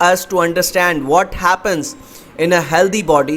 us to understand what happens in a healthy body।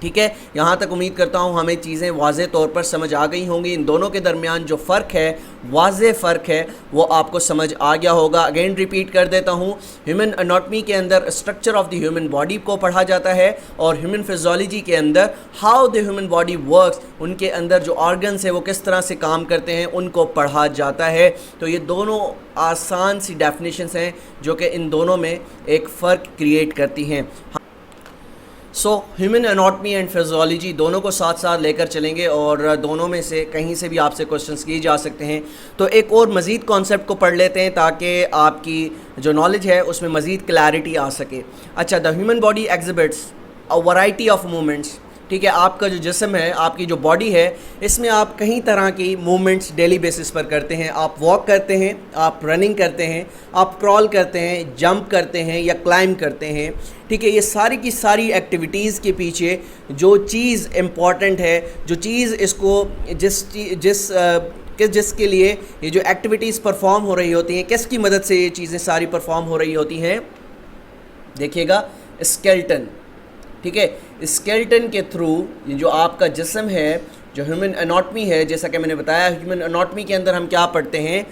ٹھیک ہے، یہاں تک امید کرتا ہوں ہمیں چیزیں واضح طور پر سمجھ آ گئی ہوں گی. ان دونوں کے درمیان جو فرق ہے، واضح فرق ہے، وہ آپ کو سمجھ آ گیا ہوگا. اگین ریپیٹ کر دیتا ہوں، ہیومن اناٹمی کے اندر structure of the human body کو پڑھا جاتا ہے، اور ہیومن فزیولوجی کے اندر how the human body works, ان کے اندر جو آرگنس ہیں وہ کس طرح سے کام کرتے ہیں، ان کو پڑھا جاتا ہے. تو یہ دونوں آسان سی ڈیفینیشنس ہیں جو کہ ان دونوں میں ایک فرق کریٹ کرتی ہیں. So human anatomy and physiology دونوں کو ساتھ ساتھ لے کر چلیں گے، اور دونوں میں سے کہیں سے بھی آپ سے کوشچنس کیے جا سکتے ہیں. تو ایک اور مزید کانسیپٹ کو پڑھ لیتے ہیں تاکہ آپ کی جو نالج ہے اس میں مزید کلیئرٹی آ سکے. اچھا، دا human body exhibits a variety of movements. ٹھیک ہے، آپ کا جو جسم ہے، آپ کی جو باڈی ہے، اس میں آپ کئی طرح کی موومنٹس ڈیلی بیسس پر کرتے ہیں. آپ واک کرتے ہیں، آپ رننگ کرتے ہیں، آپ کرال کرتے ہیں، جمپ کرتے ہیں یا کلائمب کرتے ہیں. ٹھیک ہے، یہ ساری کی ساری ایکٹیویٹیز کے پیچھے جو چیز امپورٹنٹ ہے، جو چیز اس کو جس کے لیے یہ جو ایکٹیویٹیز پرفارم ہو رہی ہوتی ہیں، کس کی مدد سے یہ چیزیں ساری پرفارم ہو رہی ہوتی ہیں، دیکھیے گا، اسکیلٹن. ٹھیک ہے، اسکیلٹن کے تھرو یہ جو آپ کا جسم ہے، جو ہیومن اناٹمی ہے، جیسا کہ میں نے بتایا، ہیومن اناٹمی کے اندر ہم کیا پڑھتے ہیں،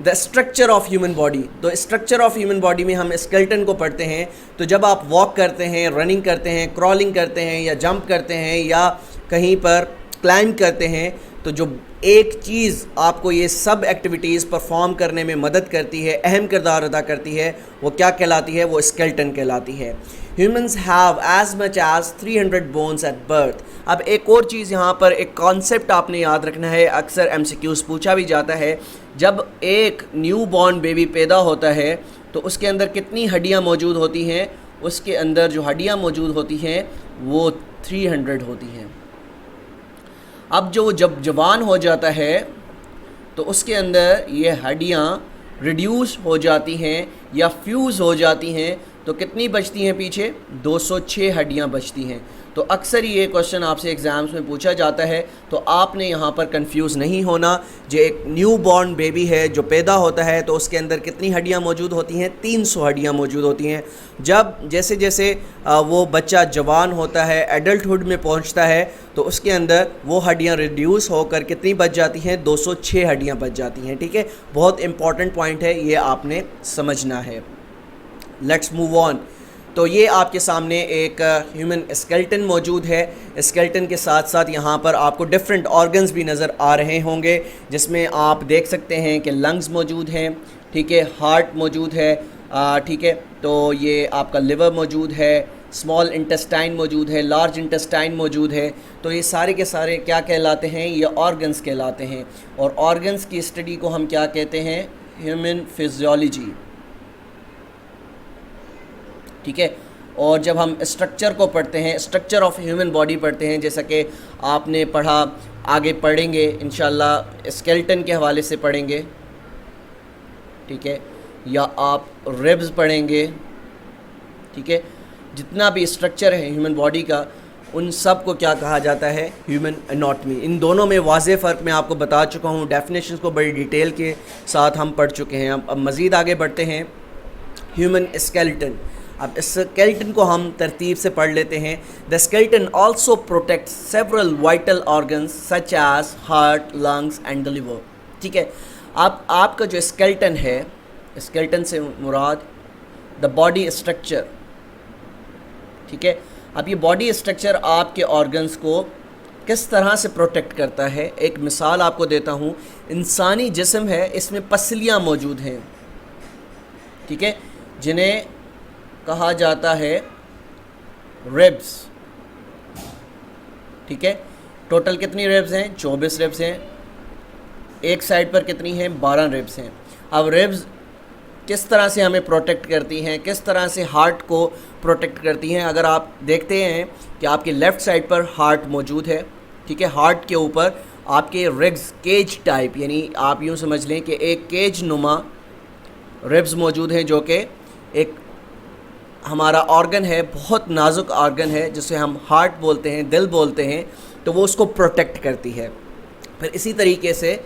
the structure of human body. تو اسٹرکچر آف ہیومن باڈی میں ہم اسکیلٹن کو پڑھتے ہیں. تو جب آپ واک کرتے ہیں، رننگ کرتے ہیں، کرالنگ کرتے ہیں یا جمپ کرتے ہیں یا کہیں پر کلائمب کرتے ہیں، تو جو ایک چیز آپ کو یہ سب ایکٹیویٹیز پرفارم کرنے میں مدد کرتی ہے، اہم کردار ادا کرتی ہے، وہ کیا کہلاتی ہے، وہ اسکیلٹن کہلاتی ہے. Humans have as much as 300 bones at birth. اب ایک اور چیز یہاں پر ایک کانسیپٹ آپ نے یاد رکھنا ہے، اکثر ایم سی کیوز پوچھا بھی جاتا ہے. جب ایک نیو بورن بیبی پیدا ہوتا ہے تو اس کے اندر کتنی ہڈیاں موجود ہوتی ہیں؟ اس کے اندر جو ہڈیاں موجود ہوتی ہیں وہ 300 ہوتی ہیں. اب جو جب جوان ہو جاتا ہے تو اس کے اندر یہ ہڈیاں ریڈیوس ہو جاتی ہیں یا فیوز ہو جاتی ہیں، تو کتنی بچتی ہیں پیچھے؟ 206 ہڈیاں بچتی ہیں. تو اکثر یہ کوشچن آپ سے ایگزامز میں پوچھا جاتا ہے، تو آپ نے یہاں پر کنفیوز نہیں ہونا. جو ایک نیو بورن بیبی ہے جو پیدا ہوتا ہے تو اس کے اندر کتنی ہڈیاں موجود ہوتی ہیں؟ 300 ہڈیاں موجود ہوتی ہیں. جب جیسے وہ بچہ جوان ہوتا ہے، ایڈلٹ ہوڈ میں پہنچتا ہے، تو اس کے اندر وہ ہڈیاں ریڈیوس ہو کر کتنی بچ جاتی ہیں؟ 206 ہڈیاں بچ جاتی ہیں. ٹھیک ہے، بہت امپورٹنٹ پوائنٹ ہے، یہ آپ نے سمجھنا ہے. لیٹس موو آن. تو یہ آپ کے سامنے ایک ہیومن اسکیلٹن موجود ہے. اسکیلٹن کے ساتھ ساتھ یہاں پر آپ کو ڈفرینٹ آرگنز بھی نظر آ رہے ہوں گے، جس میں آپ دیکھ سکتے ہیں کہ لنگز موجود ہیں. ٹھیک ہے، ہارٹ موجود ہے. ٹھیک ہے، تو یہ آپ کا لیور موجود ہے، اسمال انٹسٹائن موجود ہے، لارج انٹسٹائن موجود ہے. تو یہ سارے کے سارے کیا کہلاتے ہیں؟ یہ آرگنز کہلاتے ہیں. اور آرگنز کی اسٹڈی کو ہم کیا کہتے ہیں؟ Human physiology. ٹھیک ہے، اور جب ہم اسٹرکچر کو پڑھتے ہیں، اسٹرکچر آف ہیومن باڈی پڑھتے ہیں، جیسا کہ آپ نے پڑھا، آگے پڑھیں گے انشاءاللہ اسکیلٹن کے حوالے سے پڑھیں گے. ٹھیک ہے، یا آپ ریبز پڑھیں گے. ٹھیک ہے، جتنا بھی اسٹرکچر ہے ہیومن باڈی کا، ان سب کو کیا کہا جاتا ہے؟ Human anatomy. ان دونوں میں واضح فرق میں آپ کو بتا چکا ہوں، ڈیفینیشنز کو بڑی ڈیٹیل کے ساتھ ہم پڑھ چکے ہیں. اب مزید آگے بڑھتے ہیں. Human skeleton. اب اسکیلٹن کو ہم ترتیب سے پڑھ لیتے ہیں. The skeleton also protect several vital organs such as heart, lungs and the liver. ٹھیک ہے، اب آپ کا جو اسکیلٹن ہے، اسکیلٹن سے مراد دا باڈی اسٹرکچر. ٹھیک ہے، اب یہ باڈی اسٹرکچر آپ کے آرگنز کو کس طرح سے پروٹیکٹ کرتا ہے؟ ایک مثال آپ کو دیتا ہوں. انسانی جسم ہے، اس میں پسلیاں موجود ہیں. ٹھیک ہے، جنہیں کہا جاتا ہے ریبس. ٹھیک ہے، ٹوٹل کتنی ریبس ہیں؟ 24 ریبس ہیں. ایک سائڈ پر کتنی ہیں؟ 12 ریبس ہیں. اب ریبس کس طرح سے ہمیں پروٹیکٹ کرتی ہیں، کس طرح سے ہارٹ کو پروٹیکٹ کرتی ہیں؟ اگر آپ دیکھتے ہیں کہ آپ کے لیفٹ سائڈ پر ہارٹ موجود ہے. ٹھیک ہے، ہارٹ کے اوپر آپ کے ریبس کیج ٹائپ، یعنی آپ یوں سمجھ لیں کہ ایک کیج نما ریبس موجود ہیں، جو کہ ایک ہمارا آرگن ہے، بہت نازک آرگن ہے، جسے ہم ہارٹ بولتے ہیں، دل بولتے ہیں. تو وہ اس کو پروٹیکٹ کرتی ہے. پھر اسی طریقے سے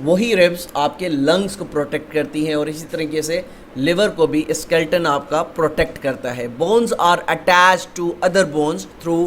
وہی ریبس آپ کے لنگس کو پروٹیکٹ کرتی ہیں، اور اسی طریقے سے لیور کو بھی اسکیلٹن آپ کا پروٹیکٹ کرتا ہے. Bones are attach to other bones through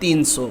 300।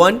1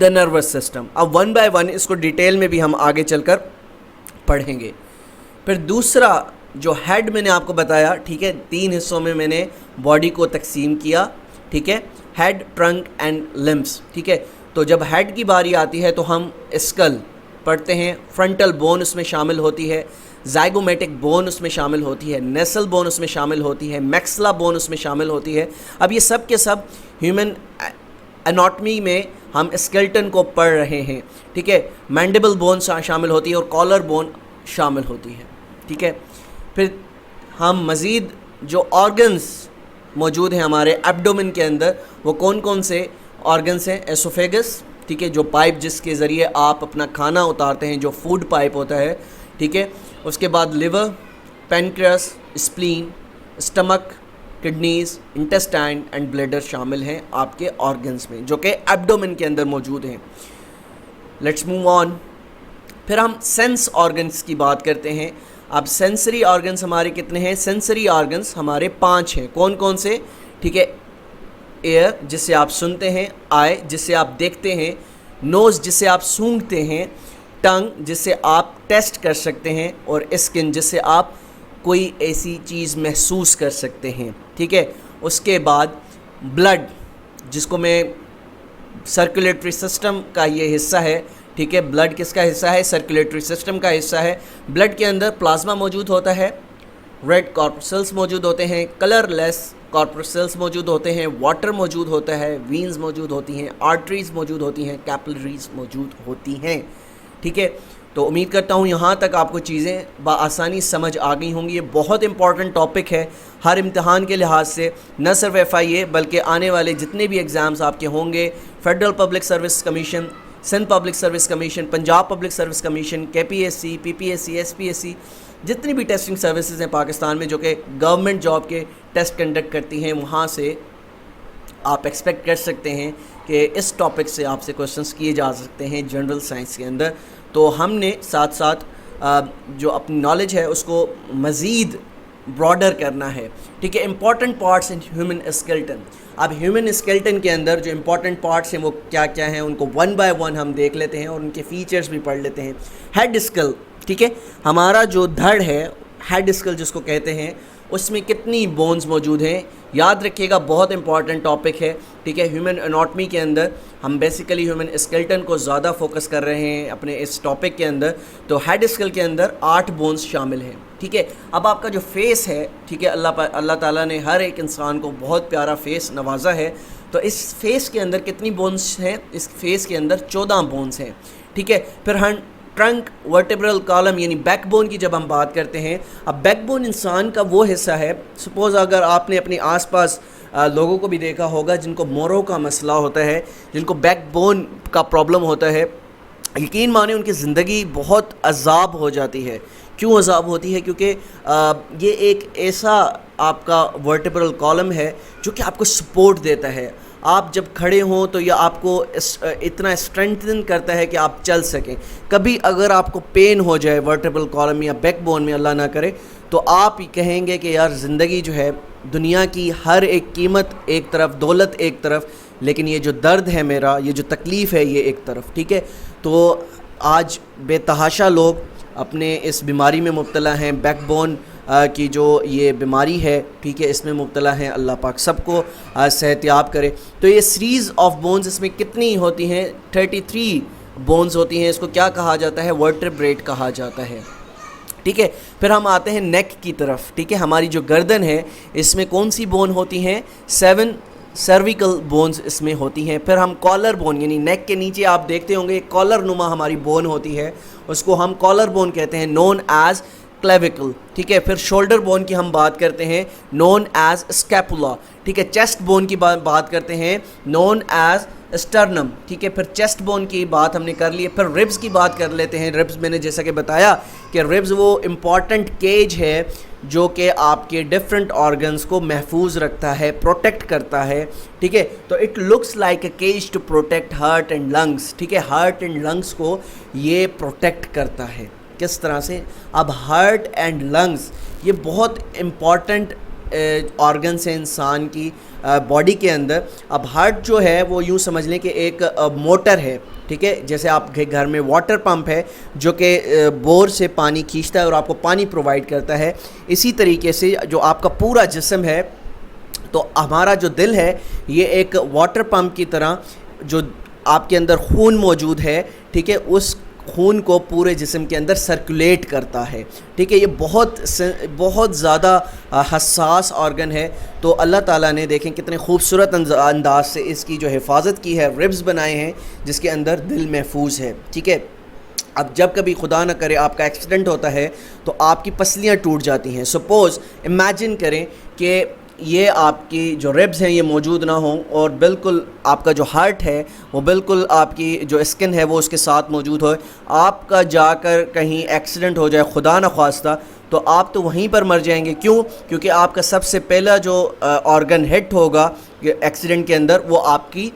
the nervous system. اب ون بائی ون اس کو ڈیٹیل میں بھی ہم آگے چل کر پڑھیں گے. پھر دوسرا جو ہیڈ میں نے آپ کو بتایا, ٹھیک ہے, 3 حصوں میں نے باڈی کو تقسیم کیا, ٹھیک ہے, ہیڈ, ٹرنک اینڈ لمبس, ٹھیک ہے. تو جب ہیڈ کی باری آتی ہے تو ہم اسکل پڑھتے ہیں, فرنٹل بون اس میں شامل ہوتی ہے, زائگومیٹک بون اس میں شامل ہوتی ہے, نیسل بون اس میں شامل ہوتی ہے, میکسلا بون اس میں شامل ہوتی ہے. اب یہ سب کے سب ہیومن اناٹمی میں ہم اسکیلٹن کو پڑھ رہے ہیں, ٹھیک ہے. مینڈیبل بون شامل ہوتی ہے اور کالر بون شامل ہوتی ہے, ٹھیک ہے. پھر ہم مزید جو آرگنز موجود ہیں ہمارے ایبڈومن کے اندر, وہ کون کون سے آرگنز ہیں؟ ایسوفیگس, ٹھیک ہے, جو پائپ جس کے ذریعے آپ اپنا کھانا اتارتے ہیں, جو فوڈ پائپ ہوتا ہے, ٹھیک ہے. اس کے بعد liver, pancreas, spleen, stomach, kidneys, intestine and bladder شامل ہیں آپ کے آرگنز میں, جو کہ ایبڈومن کے اندر موجود ہیں. لیٹس موو آن. پھر ہم سینس آرگنز کی بات کرتے ہیں. اب سینسری آرگنز ہمارے کتنے ہیں؟ سینسری آرگنز ہمارے 5 ہیں. کون کون سے؟ ٹھیک ہے, ایئر جس سے آپ سنتے ہیں, آئی جس سے آپ دیکھتے ہیں, نوز جس سے آپ سونگھتے ہیں, ٹنگ جس سے آپ ٹیسٹ کر سکتے ہیں, اور اسکن جس سے آپ کوئی ایسی چیز محسوس کر سکتے ہیں, ٹھیک ہے. اس کے بعد بلڈ, جس کو میں سرکولیٹری سسٹم کا یہ حصہ ہے, ٹھیک ہے. بلڈ کس کا حصہ ہے؟ سرکولیٹری سسٹم کا حصہ ہے. بلڈ کے اندر پلازما موجود ہوتا ہے, ریڈ کارپوسلس موجود ہوتے ہیں, کلر لیس کارپوسلس موجود ہوتے ہیں, واٹر موجود ہوتا ہے, وینز موجود ہوتی ہیں, آرٹریز موجود ہوتی ہیں, کیپلریز موجود ہوتی ہیں, ٹھیک ہے. تو امید کرتا ہوں یہاں تک آپ کو چیزیں بآسانی سمجھ آ گئی ہوں گی. یہ بہت امپورٹنٹ ٹاپک ہے ہر امتحان کے لحاظ سے, نہ صرف FIA بلکہ آنے والے جتنے بھی ایگزامز آپ کے ہوں گے, federal public service commission, Sindh public service commission, Punjab public service commission, KPSC, PPSC, SPSC, جتنی بھی ٹیسٹنگ سروسز ہیں پاکستان میں جو کہ گورنمنٹ جاب کے ٹیسٹ کنڈکٹ کرتی ہیں, وہاں سے آپ ایکسپیکٹ کر سکتے ہیں کہ اس ٹاپک سے آپ سے کوشچنس کیے جا سکتے ہیں جنرل سائنس کے اندر. تو ہم نے ساتھ ساتھ جو اپنی نالج ہے اس کو مزید براڈر کرنا ہے, ٹھیک ہے. Important parts in human skeleton. اب ہیومن اسکیلٹن کے اندر جو امپورٹنٹ پارٹس ہیں وہ کیا کیا ہیں, ان کو ون بائی ون ہم دیکھ لیتے ہیں اور ان کے فیچرز بھی پڑھ لیتے ہیں. ہیڈ اسکل, ٹھیک ہے, ہمارا جو دھڑ ہے, ہیڈ اسکل جس کو کہتے ہیں, اس میں کتنی بونز موجود ہیں؟ یاد رکھیے گا, بہت امپورٹنٹ ٹاپک ہے, ٹھیک ہے. ہیومن اناٹمی کے اندر ہم بیسیکلی ہیومن اسکیلٹن کو زیادہ فوکس کر رہے ہیں اپنے اس ٹاپک کے اندر. تو ہیڈ اسکل کے اندر 8 بونز شامل ہیں, ٹھیک ہے. اب آپ کا جو فیس ہے, ٹھیک ہے, اللہ تعالیٰ نے ہر ایک انسان کو بہت پیارا فیس نوازا ہے. تو اس فیس کے اندر کتنی بونز ہیں؟ اس فیس کے اندر 14 بونز ہیں, ٹھیک ہے. پھر ہم ٹرنک, ورٹیبرل کالم یعنی بیک بون کی جب ہم بات کرتے ہیں, اب بیک بون انسان کا وہ حصہ ہے, سپوز اگر آپ نے اپنے آس پاس لوگوں کو بھی دیکھا ہوگا جن کو موروں کا مسئلہ ہوتا ہے, جن کو بیک بون کا پرابلم ہوتا ہے, یقین مانیں ان کی زندگی بہت عذاب ہو جاتی ہے. کیوں عذاب ہوتی ہے؟ کیونکہ یہ ایک ایسا آپ کا ورٹیبرل کالم ہے جو کہ آپ کو سپورٹ دیتا ہے. آپ جب کھڑے ہوں تو یہ آپ کو اتنا اسٹرینتھن کرتا ہے کہ آپ چل سکیں. کبھی اگر آپ کو پین ہو جائے ورٹیبرل کالم یا بیک بون میں, اللہ نہ کرے, تو آپ کہیں گے کہ یار زندگی جو ہے, دنیا کی ہر ایک قیمت ایک طرف, دولت ایک طرف, لیکن یہ جو درد ہے میرا, یہ جو تکلیف ہے, یہ ایک طرف, ٹھیک ہے. تو آج بے تحاشا لوگ اپنے اس بیماری میں مبتلا ہیں, بیک بون کی جو یہ بیماری ہے, ٹھیک ہے, اس میں مبتلا ہیں. اللہ پاک سب کو صحت یاب کرے. تو یہ سیریز آف بونز اس میں کتنی ہوتی ہیں؟ 33 بونز ہوتی ہیں. اس کو کیا کہا جاتا ہے؟ ورٹیبریٹ کہا جاتا ہے, ٹھیک ہے. پھر ہم آتے ہیں نیک کی طرف, ٹھیک ہے. ہماری جو گردن ہے اس میں کون سی بون ہوتی ہیں؟ 7 سرویکل بونز اس میں ہوتی ہیں. پھر ہم کالر بون یعنی نیک کے نیچے آپ دیکھتے ہوں گے ایک کالر نما ہماری بون ہوتی ہے, اس کو ہم کالر بون کہتے ہیں, نون ایز کلیویکل, ٹھیک ہے. پھر شولڈر بون کی ہم بات کرتے ہیں, نون ایز اسکیپولا, ٹھیک ہے. چیسٹ بون کی بات کرتے ہیں, نون ایز اسٹرنم, ٹھیک ہے. پھر چیسٹ بون کی بات ہم نے کر لی ہے. پھر ربز کی بات کر لیتے ہیں. ربز میں نے جیسا کہ بتایا کہ ربز وہ امپورٹنٹ کیج ہے جو کہ آپ کے ڈفرینٹ آرگنز کو محفوظ رکھتا ہے, پروٹیکٹ کرتا ہے, ٹھیک ہے. تو it looks like a cage to protect heart and lungs, ٹھیک ہے. ہارٹ اینڈ لنگس کو یہ پروٹیکٹ کرتا ہے. کس طرح سے؟ اب ہارٹ اینڈ لنگس یہ بہت امپورٹنٹ آرگنس ہیں انسان کی باڈی کے اندر. اب ہارٹ جو ہے وہ یوں سمجھ لیں کہ ایک موٹر ہے, ٹھیک ہے, جیسے آپ کے گھر میں واٹر پمپ ہے جو کہ بور سے پانی کھینچتا ہے اور آپ کو پانی پرووائڈ کرتا ہے, اسی طریقے سے جو آپ کا پورا جسم ہے, تو ہمارا جو دل ہے یہ ایک واٹر پمپ کی طرح جو آپ کے اندر خون موجود ہے, ٹھیک ہے, اس خون کو پورے جسم کے اندر سرکولیٹ کرتا ہے, ٹھیک ہے. یہ بہت زیادہ حساس آرگن ہے. تو اللہ تعالیٰ نے دیکھیں کتنے خوبصورت انداز سے اس کی جو حفاظت کی ہے, ربز بنائے ہیں جس کے اندر دل محفوظ ہے, ٹھیک ہے. اب جب کبھی خدا نہ کرے آپ کا ایکسیڈنٹ ہوتا ہے تو آپ کی پسلیاں ٹوٹ جاتی ہیں. سپوز امیجن کریں کہ یہ آپ کی جو ریبز ہیں یہ موجود نہ ہوں اور بالکل آپ کا جو ہارٹ ہے وہ بالکل آپ کی جو اسکن ہے وہ اس کے ساتھ موجود ہو. آپ کا جا کر کہیں ایکسیڈنٹ ہو جائے خدا نہ خواستہ تو آپ تو وہیں پر مر جائیں گے. کیوں؟ کیونکہ آپ کا سب سے پہلا جو آرگن ہٹ ہوگا ایکسیڈنٹ کے اندر وہ آپ کی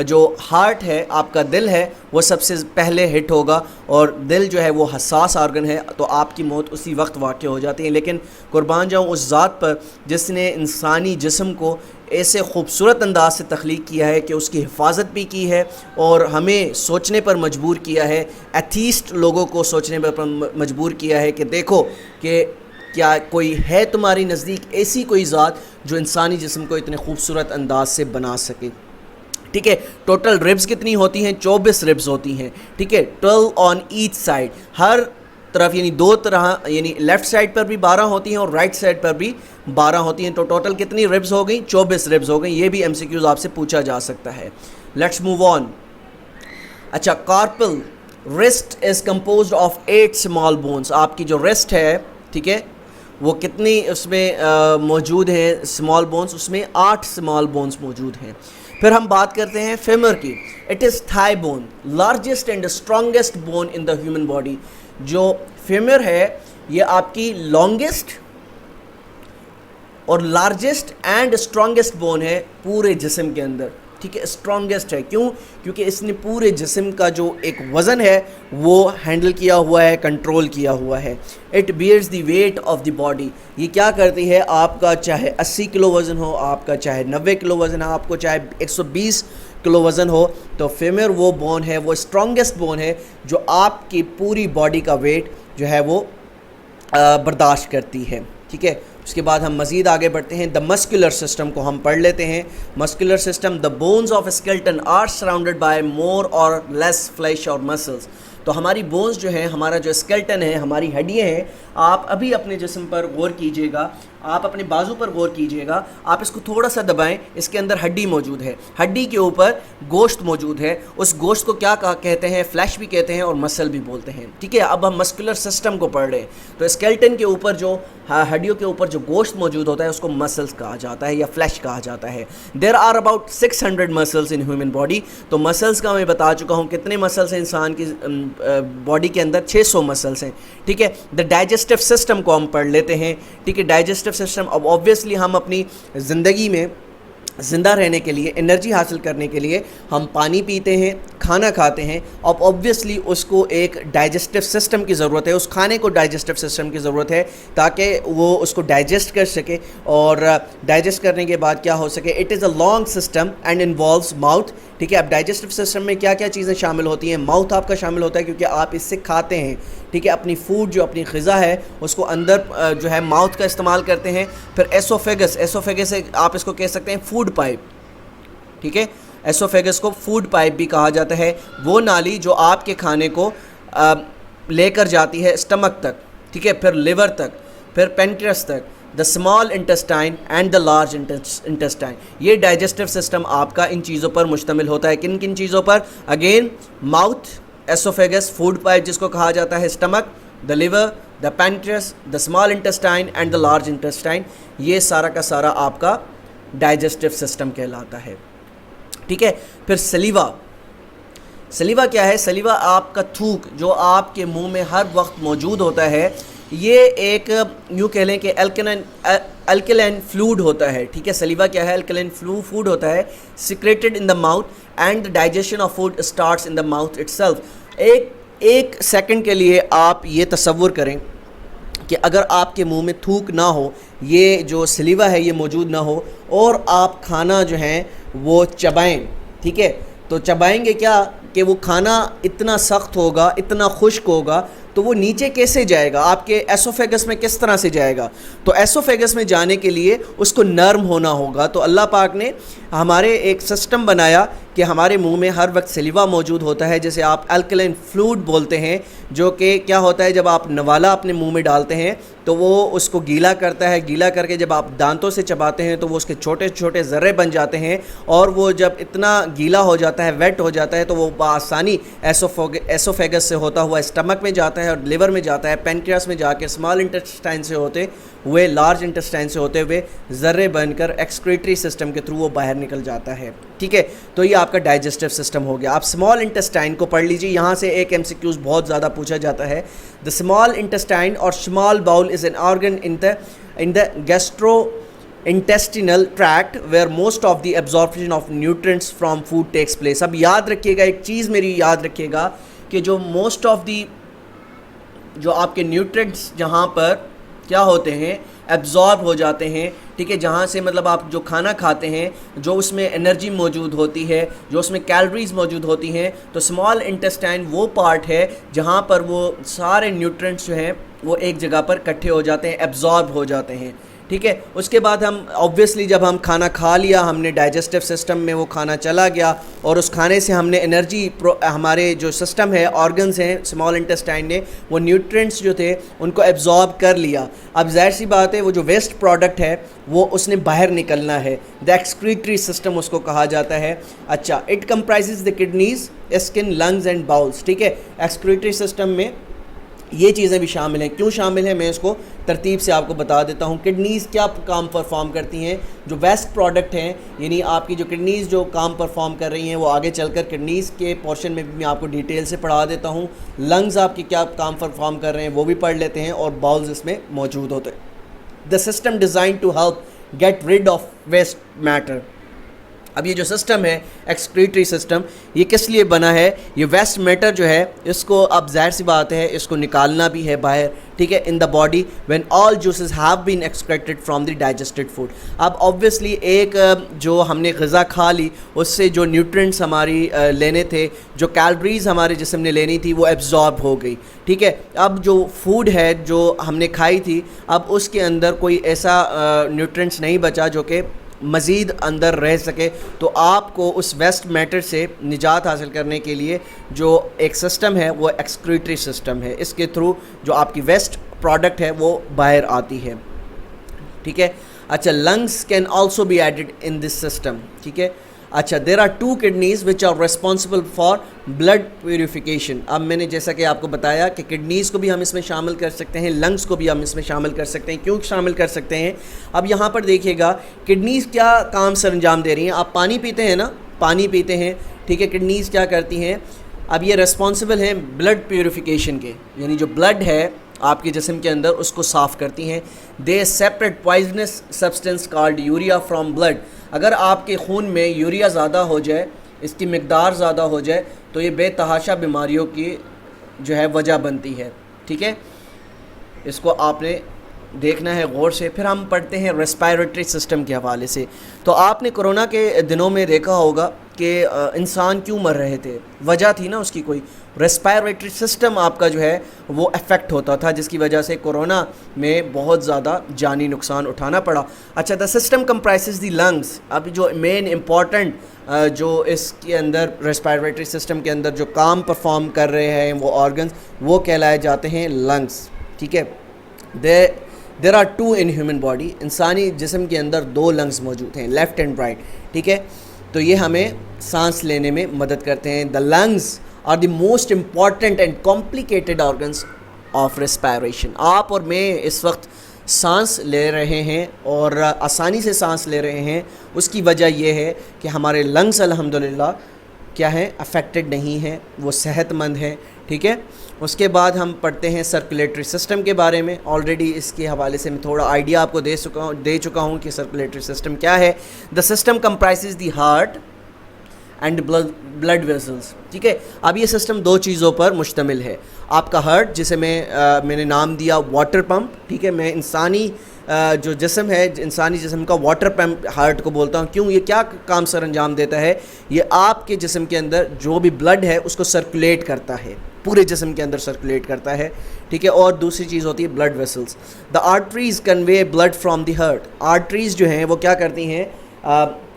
جو ہارٹ ہے, آپ کا دل ہے, وہ سب سے پہلے ہٹ ہوگا. اور دل جو ہے وہ حساس آرگن ہے, تو آپ کی موت اسی وقت واقع ہو جاتی ہے. لیکن قربان جاؤں اس ذات پر جس نے انسانی جسم کو ایسے خوبصورت انداز سے تخلیق کیا ہے کہ اس کی حفاظت بھی کی ہے اور ہمیں سوچنے پر مجبور کیا ہے, ایتھیسٹ لوگوں کو سوچنے پر مجبور کیا ہے کہ دیکھو کہ کیا کوئی ہے تمہاری نزدیک ایسی کوئی ذات جو انسانی جسم کو اتنے خوبصورت انداز سے بنا سکے, ٹھیک ہے. ٹوٹل ربز کتنی ہوتی ہیں؟ 24 ربز ہوتی ہیں, ٹھیک ہے. 12 آن ایچ سائڈ, ہر طرف یعنی دو طرح, یعنی لیفٹ سائڈ پر بھی 12 ہوتی ہیں اور رائٹ سائڈ پر بھی 12 ہوتی ہیں. تو ٹوٹل کتنی ربز ہو گئیں؟ 24 ربز ہو گئیں. یہ بھی ایم سی کیوز آپ سے پوچھا جا سکتا ہے. Let's move on. اچھا, carpal wrist is composed of 8 small bones. آپ کی جو رسٹ ہے, ٹھیک ہے, وہ کتنی اس میں موجود ہیں اسمال بونس؟ اس میں 8 اسمال بونس موجود ہیں. پھر ہم بات کرتے ہیں فیمر کی. It is Thai bone, largest and strongest bone in the human body. جو فیمر ہے یہ آپ کی لانگسٹ اور لارجسٹ اینڈ اسٹرانگیسٹ بون ہے پورے جسم کے اندر, ٹھیک ہے. اسٹرانگیسٹ ہے کیوں؟ کیونکہ اس نے پورے جسم کا جو ایک وزن ہے وہ ہینڈل کیا ہوا ہے, کنٹرول کیا ہوا ہے. It bears the weight of the body. یہ کیا کرتی ہے؟ آپ کا چاہے 80 کلو وزن ہو, آپ کا چاہے 90 کلو وزن ہو, آپ کو چاہے 120 کلو وزن ہو, تو فیمر وہ بون ہے, وہ اسٹرانگیسٹ بون ہے جو آپ کی پوری باڈی کا ویٹ جو ہے وہ برداشت کرتی ہے, ٹھیک ہے. اس کے بعد ہم مزید آگے بڑھتے ہیں. دا مسکولر سسٹم کو ہم پڑھ لیتے ہیں. Muscular system, the bones of skeleton are surrounded by more or less flash اور مسلس. تو ہماری بونز جو ہیں, ہمارا جو اسکیلٹن ہے, ہماری ہڈیاں ہیں, آپ ابھی اپنے جسم پر غور کیجئے گا, آپ اپنے بازو پر غور کیجئے گا, آپ اس کو تھوڑا سا دبائیں, اس کے اندر ہڈی موجود ہے, ہڈی کے اوپر گوشت موجود ہے. اس گوشت کو کیا کہتے ہیں؟ فلیش بھی کہتے ہیں اور مسل بھی بولتے ہیں, ٹھیک ہے. اب ہم مسکولر سسٹم کو پڑھ رہے ہیں. تو اسکیلٹن کے اوپر جو ہڈیوں کے اوپر جو گوشت موجود ہوتا ہے اس کو مسلس کہا جاتا ہے یا فلیش کہا جاتا ہے. There are about 600 muscles in human body. تو مسلس کا میں بتا چکا ہوں کتنے مسلس ہیں انسان کی باڈی کے اندر, 600 مسلس ہیں, ٹھیک ہے. دا ڈائجسٹو سسٹم کو ہم پڑھ لیتے ہیں, ٹھیک ہے. ڈائجسٹو سسٹم, اب آبویسلی ہم اپنی زندگی میں زندہ رہنے کے لیے, انرجی حاصل کرنے کے لیے ہم پانی پیتے ہیں, کھانا کھاتے ہیں. اب آبویسلی اس کو ایک ڈائجسٹو سسٹم کی ضرورت ہے, اس کھانے کو ڈائجسٹو سسٹم کی ضرورت ہے تاکہ وہ اس کو ڈائجسٹ کر سکے, اور ڈائجسٹ کرنے کے بعد کیا ہو سکے. It is a long system and involves mouth, ٹھیک ہے. اب ڈائجسٹو سسٹم میں کیا کیا چیزیں شامل ہوتی ہیں؟ ماؤتھ آپ کا شامل ہوتا ہے کیونکہ آپ اس سے کھاتے ہیں, ٹھیک ہے. اپنی فوڈ جو اپنی غذا ہے اس کو اندر جو ہے ماؤتھ کا استعمال کرتے ہیں. پھر ایسوفیگس, ایسوفیگس سے آپ اس کو کہہ سکتے ہیں فوڈ پائپ, ٹھیک ہے. ایسوفیگس کو فوڈ پائپ بھی کہا جاتا ہے. وہ نالی جو آپ کے کھانے کو لے کر جاتی ہے اسٹمک تک, ٹھیک ہے, پھر لیور تک, پھر پینکریاس تک, دا small intestine and the large intestine. یہ ڈائجسٹو سسٹم آپ کا ان چیزوں پر مشتمل ہوتا ہے. کن کن چیزوں پر؟ Again mouth, oesophagus, food pipe جس کو کہا جاتا ہے stomach, the liver, the pancreas, the small intestine and the large intestine. یہ سارا کا سارا آپ کا ڈائجسٹو سسٹم کہلاتا ہے, ٹھیک ہے. پھر سلیوا, سلیوا کیا ہے؟ سلیوا آپ کا تھوک جو آپ کے منہ میں ہر وقت موجود ہوتا ہے. یہ ایک یوں کہہ لیں کہ الکلین فلوئڈ ہوتا ہے, ٹھیک ہے. سلیوا کیا ہے؟ الکلین فوڈ ہوتا ہے, secreted in the mouth and digestion of food starts in the mouth it self. ایک سیکنڈ کے لیے آپ یہ تصور کریں, کہ اگر آپ کے منہ میں تھوک نہ ہو، یہ جو سلیوا ہے یہ موجود نہ ہو، اور آپ کھانا جو ہے وہ چبائیں، ٹھیک ہے، تو چبائیں گے کیا کہ وہ کھانا اتنا سخت ہوگا، اتنا خشک ہوگا، تو وہ نیچے کیسے جائے گا؟ آپ کے ایسوفیگس میں کس طرح سے جائے گا؟ تو ایسوفیگس میں جانے کے لیے اس کو نرم ہونا ہوگا۔ تو اللہ پاک نے ہمارے ایک سسٹم بنایا کہ ہمارے منہ میں ہر وقت سلیوا موجود ہوتا ہے، جیسے آپ الکلین فلوئڈ بولتے ہیں، جو کہ کیا ہوتا ہے جب آپ نوالا اپنے منہ میں ڈالتے ہیں تو وہ اس کو گیلا کرتا ہے، گیلا کر کے جب آپ دانتوں سے چباتے ہیں تو وہ اس کے چھوٹے چھوٹے ذرے بن جاتے ہیں، اور وہ جب اتنا گیلا ہو جاتا ہے، ویٹ ہو جاتا ہے، تو وہ بآسانی ایسوفیگس سے ہوتا ہوا اسٹمک میں جاتا ہے اور لیور میں جاتا ہے، پینکریاس میں جا کے اسمال انٹسٹائن سے ہوتے ہوئے لارج انٹسٹائن سے ہوتے ہوئے ذرے بن کر ایکسکریٹری سسٹم کے تھرو وہ باہر نکل جاتا ہے، ٹھیک ہے۔ تو یہ آپ کا ڈائجسٹو سسٹم ہو گیا۔ آپ اسمال انٹسٹائن کو پڑھ لیجیے، یہاں سے ایک MCQs بہت زیادہ پوچھا جاتا ہے۔ دا اسمال انٹسٹائن اور small bowel is an organ in the gastrointestinal tract where most of the absorption of nutrients from food takes place۔ اب یاد رکھیے گا ایک چیز میری، یاد رکھیے گا کہ جو موسٹ آف دی جو آپ کے نیوٹرینٹس جہاں پر کیا ہوتے ہیں، ایبزارب ہو جاتے ہیں، ٹھیک ہے، جہاں سے مطلب آپ جو کھانا کھاتے ہیں، جو اس میں انرجی موجود ہوتی ہے، جو اس میں کیلوریز موجود ہوتی ہیں، تو اسمال انٹسٹائن وہ پارٹ ہے جہاں پر وہ سارے نیوٹرینٹس جو ہیں وہ ایک جگہ پر اکٹھے ہو جاتے ہیں، ایبزارب ہو جاتے ہیں، ٹھیک ہے۔ اس کے بعد ہم آبویسلی جب ہم کھانا کھا لیا، ہم نے ڈائجسٹو سسٹم میں وہ کھانا چلا گیا، اور اس کھانے سے ہم نے انرجی ہمارے جو سسٹم ہے، آرگنز ہیں اسمال انٹسٹائن نے وہ نیوٹرینٹس جو تھے ان کو ایبزارب کر لیا۔ اب ظاہر سی بات ہے وہ جو ویسٹ پروڈکٹ ہے وہ اس نے باہر نکلنا ہے، دا ایکسکریٹری سسٹم اس کو کہا جاتا ہے۔ اچھا، it کمپرائزز the kidneys, skin, lungs and bowls, ٹھیک ہے۔ ایکسکریٹری سسٹم میں یہ چیزیں بھی شامل ہیں۔ کیوں شامل ہیں میں اس کو ترتیب سے آپ کو بتا دیتا ہوں۔ کڈنیز کیا کام پرفارم کرتی ہیں؟ جو ویسٹ پروڈکٹ ہیں، یعنی آپ کی جو کڈنیز جو کام پرفارم کر رہی ہیں وہ آگے چل کر کڈنیز کے پورشن میں بھی میں آپ کو ڈیٹیل سے پڑھا دیتا ہوں۔ لنگز آپ کی کیا کام پرفارم کر رہے ہیں وہ بھی پڑھ لیتے ہیں، اور باؤلز اس میں موجود ہوتے ہیں۔ The system designed to help get rid of waste matter. اب یہ جو سسٹم ہے ایکسکریٹری سسٹم، یہ کس لیے بنا ہے؟ یہ ویسٹ میٹر جو ہے اس کو اب ظاہر سی بات ہے اس کو نکالنا بھی ہے باہر، ٹھیک ہے، in the body when all juices have been excreted from the digested food. اب آبویسلی ایک جو ہم نے غذا کھا لی اس سے جو نیوٹرینٹس ہماری لینے تھے، جو کیلوریز ہمارے جسم نے لینی تھی وہ ایبزارب ہو گئی، ٹھیک ہے۔ اب جو فوڈ ہے جو ہم نے کھائی تھی، اب اس کے اندر کوئی ایسا نیوٹرینٹس نہیں بچا جو کہ مزید اندر رہ سکے، تو آپ کو اس ویسٹ میٹر سے نجات حاصل کرنے کے لیے جو ایک سسٹم ہے وہ ایکسکریٹری سسٹم ہے، اس کے تھرو جو آپ کی ویسٹ پروڈکٹ ہے وہ باہر آتی ہے، ٹھیک ہے۔ اچھا، lungs can also be added in this system, ٹھیک ہے۔ اچھا، there are 2 kidneys which are responsible for blood purification. اب میں نے جیسا کہ آپ کو بتایا کہ کڈنیز کو بھی ہم اس میں شامل کر سکتے ہیں، لنگس کو بھی ہم اس میں شامل کر سکتے ہیں۔ کیوں شامل کر سکتے ہیں؟ اب یہاں پر دیکھیے گا کڈنیز کیا کام سر انجام دے رہی ہیں۔ آپ پانی پیتے ہیں نا، پانی پیتے ہیں، ٹھیک ہے، کڈنیز کیا کرتی ہیں؟ اب یہ ریسپانسبل ہیں بلڈ پیوریفیکیشن کے، یعنی جو بلڈ ہے آپ کے جسم کے اندر اس کو صاف کرتی ہیں۔ They separate poisons substance called urea from blood. اگر آپ کے خون میں یوریا زیادہ ہو جائے، اس کی مقدار زیادہ ہو جائے، تو یہ بے تحاشا بیماریوں کی جو ہے وجہ بنتی ہے، ٹھیک ہے۔ اس کو آپ نے دیکھنا ہے غور سے۔ پھر ہم پڑھتے ہیں ریسپائریٹری سسٹم کے حوالے سے۔ تو آپ نے کرونا کے دنوں میں دیکھا ہوگا کہ انسان کیوں مر رہے تھے، وجہ تھی نا اس کی کوئی، ریسپائریٹری سسٹم آپ کا جو ہے وہ افیکٹ ہوتا تھا، جس کی وجہ سے کرونا میں بہت زیادہ جانی نقصان اٹھانا پڑا۔ اچھا، دا سسٹم کمپرائزز دی لنگس۔ اب جو مین امپورٹنٹ جو اس کے اندر ریسپائریٹری سسٹم کے اندر جو کام پرفارم کر رہے ہیں وہ آرگنز، وہ کہلائے جاتے ہیں لنگس، ٹھیک ہے۔ There are 2 in human body. انسانی جسم کے اندر 2 لنگس موجود ہیں، لیفٹ اینڈ رائٹ، ٹھیک ہے۔ تو یہ ہمیں سانس لینے میں مدد کرتے ہیں۔ The lungs are the most important and complicated organs of respiration. آپ اور میں اس وقت سانس لے رہے ہیں اور آسانی سے سانس لے رہے ہیں، اس کی وجہ یہ ہے کہ ہمارے لنگس الحمدللہ کیا ہیں، افیکٹڈ نہیں ہیں، وہ صحت مند ہیں، ٹھیک ہے۔ اس کے بعد ہم پڑھتے ہیں سرکولیٹری سسٹم کے بارے میں۔ آلریڈی اس کے حوالے سے میں تھوڑا آئیڈیا آپ کو دے چکا ہوں کہ سرکولیٹری سسٹم کیا ہے۔ The system comprises the heart and blood vessels, ٹھیک ہے۔ اب یہ سسٹم 2 چیزوں پر مشتمل ہے۔ آپ کا ہارٹ جسے میں نے نام دیا واٹر پمپ، ٹھیک ہے، میں انسانی جو جسم ہے، انسانی جسم کا واٹر پمپ ہارٹ کو بولتا ہوں. کیوں؟ یہ کیا کام سر انجام دیتا ہے؟ یہ آپ کے جسم کے اندر جو بھی بلڈ ہے اس کو سرکولیٹ کرتا ہے، پورے جسم کے اندر سرکولیٹ کرتا ہے، ٹھیک ہے. اور دوسری چیز ہوتی ہے blood vessels. The arteries convey blood from the heart. Arteries جو ہیں وہ کیا کرتی ہیں؟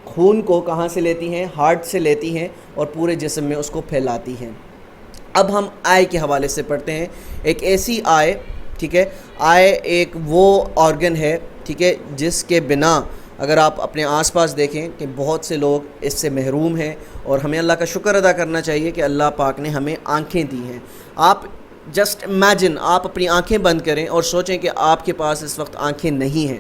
خون کو کہاں سے لیتی ہیں؟ ہارٹ سے لیتی ہیں اور پورے جسم میں اس کو پھیلاتی ہیں. اب ہم آئی کے حوالے سے پڑھتے ہیں. ایک ایسی آئی، ٹھیک ہے، آئی ایک وہ آرگن ہے، ٹھیک ہے، جس کے بنا اگر آپ اپنے آس پاس دیکھیں کہ بہت سے لوگ اس سے محروم ہیں، اور ہمیں اللہ کا شکر ادا کرنا چاہیے کہ اللہ پاک نے ہمیں آنکھیں دی ہیں. آپ جسٹ امیجن، آپ اپنی آنکھیں بند کریں اور سوچیں کہ آپ کے پاس اس وقت آنکھیں نہیں ہیں،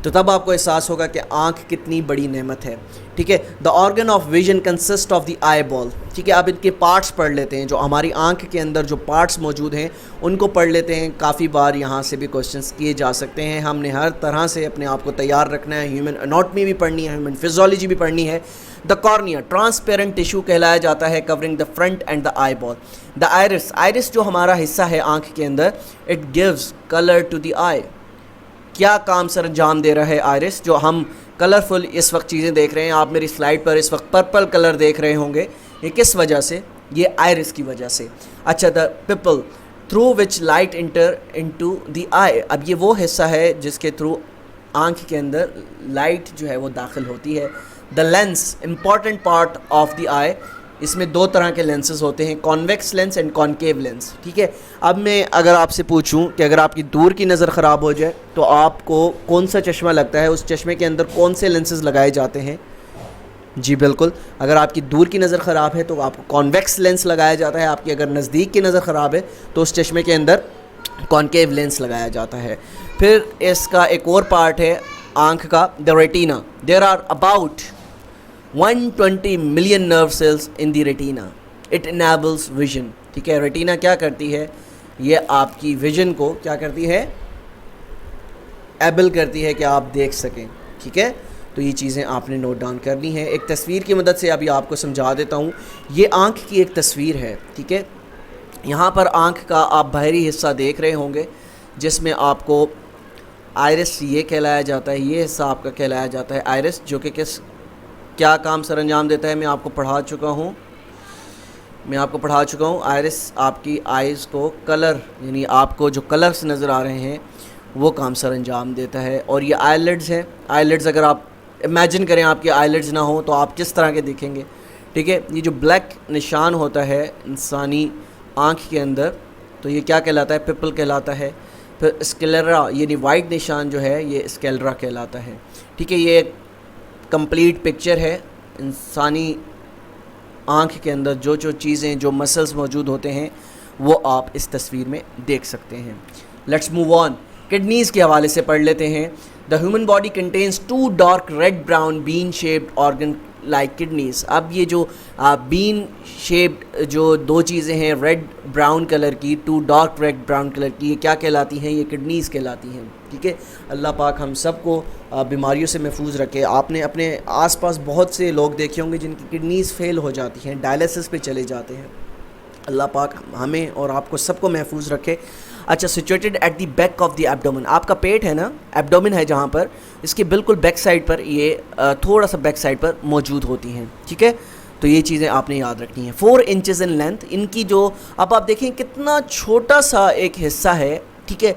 تو تب آپ کو احساس ہوگا کہ آنکھ کتنی بڑی نعمت ہے، ٹھیک ہے. The organ of vision consist of the eyeball. ٹھیک ہے، اب ان کے پارٹس پڑھ لیتے ہیں. جو ہماری آنکھ کے اندر جو پارٹس موجود ہیں ان کو پڑھ لیتے ہیں. کافی بار یہاں سے بھی کوشچنس کیے جا سکتے ہیں. ہم نے ہر طرح سے اپنے آپ کو تیار رکھنا ہے. ہیومن اناٹمی بھی پڑھنی ہے، ہیومن فزیولوجی بھی پڑھنی ہے. دا کارنیا ٹرانسپیرنٹ ٹیشو کہلایا جاتا ہے، covering the front end the eyeball. The iris, iris جو ہمارا حصہ ہے آنکھ کے اندر، it gives colour to the eye. کیا کام سر انجام دے رہا ہے آئرس؟ جو ہم کلرفل اس وقت چیزیں دیکھ رہے ہیں، آپ میری سلائڈ پر اس وقت پرپل کلر دیکھ رہے ہوں گے، یہ کس وجہ سے؟ یہ آئرس کی وجہ سے. اچھا، the pupil through which light enter into the eye. اب یہ وہ حصہ ہے جس کے تھرو آنکھ کے اندر لائٹ جو ہے وہ داخل ہوتی ہے. The lens important part of the eye. اس میں دو طرح کے لینسز ہوتے ہیں، convex lens and concave lens, ٹھیک ہے. اب میں اگر آپ سے پوچھوں کہ اگر آپ کی دور کی نظر خراب ہو جائے تو آپ کو کون سا چشمہ لگتا ہے؟ اس چشمے کے اندر کون سے لینسز لگائے جاتے ہیں؟ جی بالکل، اگر آپ کی دور کی نظر خراب ہے تو آپ کو کانویکس لینس لگایا جاتا ہے. آپ کی اگر نزدیک کی نظر خراب ہے تو اس چشمے کے اندر کانکیو لینس لگایا جاتا ہے. پھر اس کا ایک اور پارٹ ہے آنکھ کا، the retina. There are about 120 million nerve cells in the retina. It enables vision. ٹھیک ہے، ریٹینا کیا کرتی ہے؟ یہ آپ کی ویژن کو کیا کرتی ہے؟ ایبل کرتی ہے کہ آپ دیکھ سکیں. ٹھیک ہے، تو یہ چیزیں آپ نے نوٹ ڈاؤن کرنی ہے. ایک تصویر کی مدد سے ابھی آپ کو سمجھا دیتا ہوں. یہ آنکھ کی ایک تصویر ہے، ٹھیک ہے. یہاں پر آنکھ کا آپ باہری حصہ دیکھ رہے ہوں گے جس میں آپ کو آئرس یہ کہلایا جاتا ہے. یہ حصہ آپ کا کہلایا جاتا ہے آئرس، جو کہ کیا کام سر انجام دیتا ہے؟ میں آپ کو پڑھا چکا ہوں. آئرس آپ کی آئیز کو کلر، یعنی آپ کو جو کلرز نظر آ رہے ہیں وہ کام سر انجام دیتا ہے. اور یہ آئی لیڈز ہیں. آئی لیڈز اگر آپ امیجن کریں آپ کے آئی لیڈز نہ ہوں تو آپ کس طرح کے دکھیں گے؟ ٹھیک ہے، یہ جو بلیک نشان ہوتا ہے انسانی آنکھ کے اندر، تو یہ کیا کہلاتا ہے؟ پپل کہلاتا ہے. پھر اسکلیرا، یعنی وائٹ نشان جو ہے یہ اسکلیرا کہلاتا ہے. ٹھیک ہے، یہ ایک کمپلیٹ پکچر ہے انسانی آنکھ کے اندر. جو چیزیں، جو مسلز موجود ہوتے ہیں وہ آپ اس تصویر میں دیکھ سکتے ہیں. Let's move on. کڈنیز کے حوالے سے پڑھ لیتے ہیں. The human body contains 2 dark red brown bean shaped organ like kidneys. اب یہ جو بین شیپڈ جو دو چیزیں ہیں ریڈ براؤن کلر کی، 2 ڈارک ریڈ براؤن کلر کی، یہ کیا کہلاتی ہیں؟ یہ کڈنیز کہلاتی ہیں. ٹھیک ہے، اللہ پاک ہم سب کو بیماریوں سے محفوظ رکھے. آپ نے اپنے آس پاس بہت سے لوگ دیکھے ہوں گے جن کی کڈنیز فیل ہو جاتی ہیں، ڈائلیسس پہ چلے جاتے ہیں. اللہ پاک ہمیں اور آپ کو سب کو محفوظ رکھے. اچھا، situated at the back of the abdomen. آپ کا پیٹ ہے نا، ایبڈومن ہے جہاں پر، اس کے بالکل بیک سائڈ پر یہ تھوڑا سا بیک سائڈ پر موجود ہوتی ہیں. ٹھیک ہے، تو یہ چیزیں آپ نے یاد رکھنی ہیں. 4 انچز ان لینتھ. ان کی جو اب آپ دیکھیں کتنا چھوٹا سا ایک حصہ ہے. ٹھیک ہے،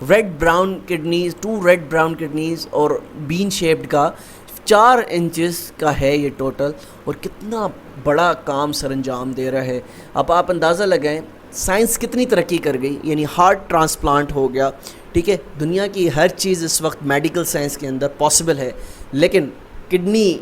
red brown kidneys, 2 red brown kidneys اور بین شیپڈ کا 4 انچز کا ہے یہ ٹوٹل. اور کتنا بڑا کام سر انجام دے رہا ہے. اب آپ اندازہ لگائیں سائنس کتنی ترقی کر گئی. یعنی ہارٹ ٹرانسپلانٹ ہو گیا. ٹھیک ہے، دنیا کی ہر چیز اس وقت میڈیکل سائنس کے اندر پاسبل ہے. لیکن کڈنی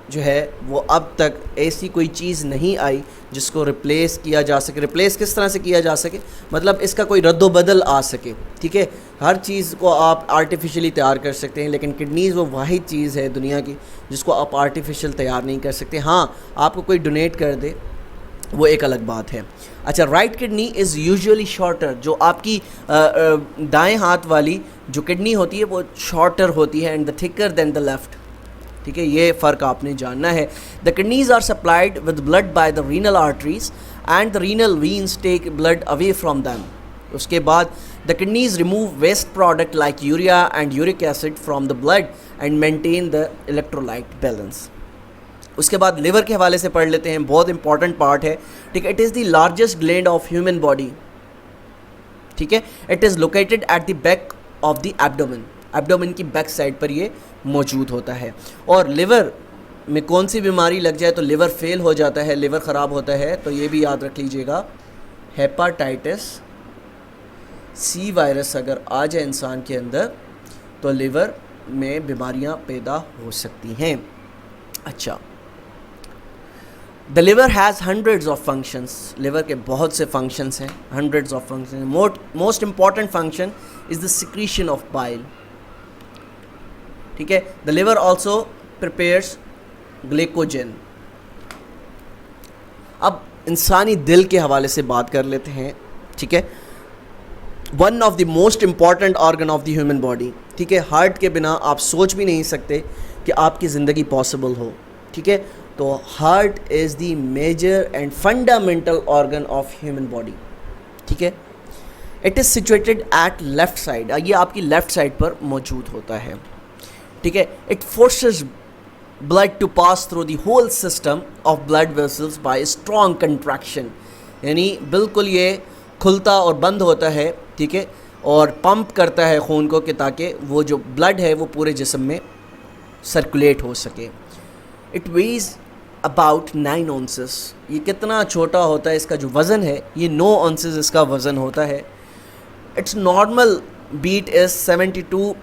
جو ہے وہ اب تک ایسی کوئی چیز نہیں آئی جس کو ریپلیس کیا جا سکے. ریپلیس کس طرح سے کیا جا سکے؟ مطلب اس کا کوئی رد و بدل آ سکے. ٹھیک ہے، ہر چیز کو آپ آرٹیفیشلی تیار کر سکتے ہیں، لیکن کڈنیز وہ واحد چیز ہے دنیا کی جس کو آپ آرٹیفیشل تیار نہیں کر سکتے. ہاں، آپ کو کوئی ڈونیٹ کر دے وہ ایک الگ بات ہے. اچھا، رائٹ کڈنی از یوزولی شارٹر. جو آپ کی دائیں ہاتھ والی جو کڈنی ہوتی ہے وہ شارٹر ہوتی ہے and the تھکر then the left. ٹھیک ہے، یہ فرق آپ نے جاننا ہے. The kidneys are supplied with blood by the renal arteries and the renal veins take blood away from them. اس کے بعد the kidneys remove waste product like urea and uric acid from the blood and maintain the electrolyte balance. اس کے بعد liver کے حوالے سے پڑھ لیتے ہیں, بہت امپورٹنٹ پارٹ ہے, ٹھیک ہے. It is the largest gland of human body, ٹھیک ہے. It is located at the back of the abdomen, abdomen کی بیک سائڈ پر یہ موجود ہوتا ہے. اور لیور میں کون سی بیماری لگ جائے تو لیور فیل ہو جاتا ہے, لیور خراب ہوتا ہے, تو یہ بھی یاد رکھ لیجئے گا. ہیپاٹائٹس سی وائرس اگر آ جائے انسان کے اندر تو لیور میں بیماریاں پیدا ہو سکتی ہیں. اچھا, the liver has hundreds of functions, liver کے بہت سے فنکشنس ہیں, hundreds of function. Most important function is the secretion of bile, ٹھیک ہے. The liver also prepares glycogen. اب انسانی دل کے حوالے سے بات کر لیتے ہیں, ٹھیک ہے. One of the most important organ of the human body, ٹھیک ہے. ہارٹ کے بنا آپ سوچ بھی نہیں سکتے کہ آپ کی زندگی پاسبل ہو, ٹھیک ہے. تو heart is the major and fundamental organ of human body, ٹھیک ہے. It is situated at left side, یہ آپ کی لیفٹ سائڈ پر موجود ہوتا ہے, ٹھیک ہے. It forces blood to pass through the whole system of blood vessels by a strong contraction, یعنی بالکل یہ کھلتا اور بند ہوتا ہے, ٹھیک ہے, اور پمپ کرتا ہے خون کو کہ تاکہ وہ جو بلڈ ہے وہ پورے جسم میں سرکولیٹ ہو سکے. اٹ ویز اباؤٹ 9 ounces, یہ کتنا چھوٹا ہوتا ہے, اس کا جو وزن ہے یہ 9 ounces اس کا وزن ہوتا ہے. Its normal beat is 72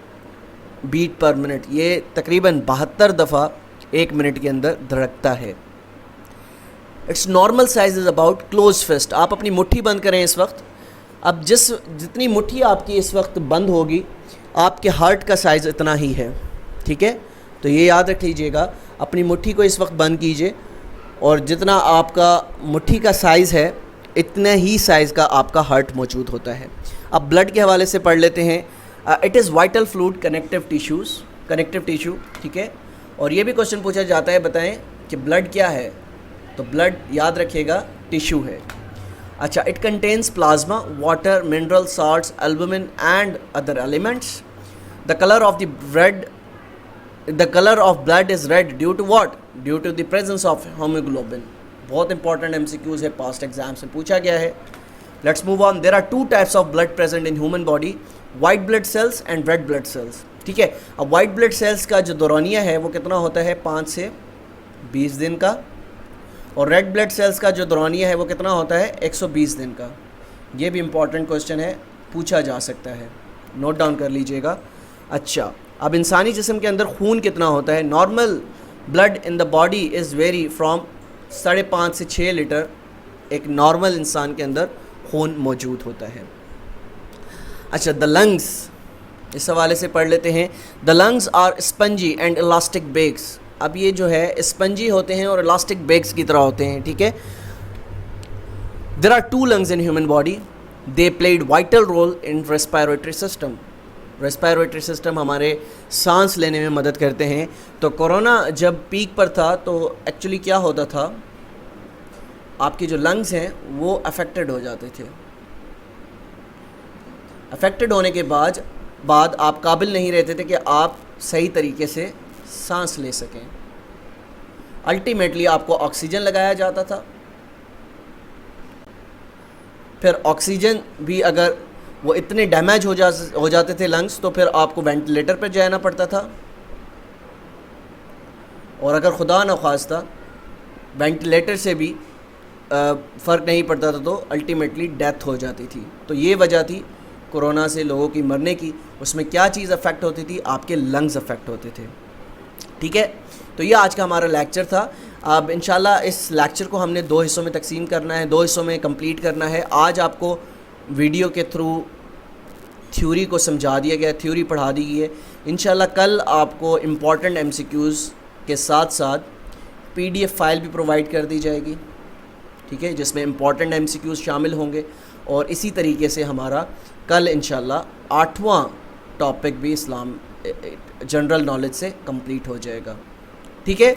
beat per minute, یہ تقریباً 72 دفعہ ایک منٹ کے اندر دھڑکتا ہے. Its normal size is about close fist, آپ اپنی مٹھی بند کریں اس وقت, اب جتنی مٹھی آپ کی اس وقت بند ہوگی آپ کے ہارٹ کا سائز اتنا ہی ہے, ٹھیک ہے. تو یہ یاد رکھ لیجئے گا, اپنی مٹھی کو اس وقت بند کیجئے اور جتنا آپ کا مٹھی کا سائز ہے اتنا ہی سائز کا آپ کا ہارٹ موجود ہوتا ہے. اب بلڈ کے حوالے سے پڑھ لیتے ہیں. It is vital fluid connective tissue, ٹھیک ہے. اور یہ بھی کوشچن پوچھا جاتا ہے, بتائیں کہ بلڈ کیا ہے, تو بلڈ یاد رکھیے گا ٹیشو ہے. اچھا, it contains plasma, water, mineral, salts, albumin and other elements. The colour of blood is red due to what, due to the presence of haemoglobin. بہت امپورٹنٹ MCQs ہے, پاسٹ ایگزامس میں پوچھا گیا ہے. Let's move on. There are 2 types of blood present in human body, white blood cells and red blood cells, ٹھیک ہے. اب white blood sales کا جو دورانیہ ہے وہ کتنا ہوتا ہے, 5 سے 20 دن کا, اور ریڈ بلڈ سیلس کا جو دورانیہ ہے وہ کتنا ہوتا ہے, 120 دن کا. یہ بھی امپورٹنٹ کوشچن ہے, پوچھا جا سکتا ہے, نوٹ ڈاؤن کر لیجئے گا. اچھا, اب انسانی جسم کے اندر خون کتنا ہوتا ہے. Normal blood in the body is very from 5.5 سے 6 لیٹر, ایک نارمل انسان کے اندر خون موجود ہوتا ہے. اچھا, دا لنگس, اس حوالے سے پڑھ لیتے ہیں. The lungs are spongy and elastic bags. اب یہ جو ہے اسپنجی ہوتے ہیں اور الاسٹک بیگس کی طرح ہوتے ہیں, ٹھیک ہے. There are 2 lungs in human body, they played vital role in respiratory system. Respiratory system ہمارے سانس لینے میں مدد کرتے ہیں. تو کورونا جب پیک پر تھا تو ایکچولی کیا ہوتا تھا, آپ کے جو لنگس ہیں وہ افیکٹڈ ہو جاتے تھے. افیکٹڈ ہونے کے بعد آپ قابل نہیں رہتے تھے کہ آپ صحیح طریقے سے سانس لے سکیں. الٹیمیٹلی آپ کو آکسیجن لگایا جاتا تھا, پھر آکسیجن بھی اگر وہ اتنے ڈیمیج ہو جاتے تھے لنگس, تو پھر آپ کو وینٹیلیٹر پہ جانا پڑتا تھا, اور اگر خدا نخواستہ وینٹیلیٹر سے بھی فرق نہیں پڑتا تھا تو الٹیمیٹلی ڈیتھ ہو جاتی تھی. تو یہ وجہ تھی کورونا سے لوگوں کی مرنے کی. اس میں کیا چیز افیکٹ ہوتی تھی, آپ کے لنگز افیکٹ ہوتے تھے, ٹھیک ہے. تو یہ آج کا ہمارا لیکچر تھا. اب انشاءاللہ اس لیکچر کو ہم نے 2 حصوں میں تقسیم کرنا ہے, 2 حصوں میں کمپلیٹ کرنا ہے. آج آپ کو ویڈیو کے تھرو تھیوری کو سمجھا دیا گیا, تھیوری پڑھا دی گئی ہے. انشاءاللہ کل آپ کو امپورٹنٹ MCQs کے ساتھ ساتھ PDF فائل بھی پرووائڈ کر دی جائے گی, ٹھیک ہے, جس میں امپورٹنٹ MCQs شامل ہوں گے. اور اسی طریقے سے ہمارا کل انشاءاللہ 8واں ٹاپک بھی اسلام جنرل نالج سے کمپلیٹ ہو جائے گا, ٹھیک ہے.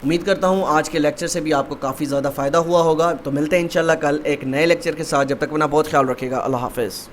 امید کرتا ہوں آج کے لیکچر سے بھی آپ کو کافی زیادہ فائدہ ہوا ہوگا. تو ملتے ہیں انشاءاللہ کل ایک نئے لیکچر کے ساتھ. جب تک اپنا بہت خیال رکھیے گا. اللہ حافظ.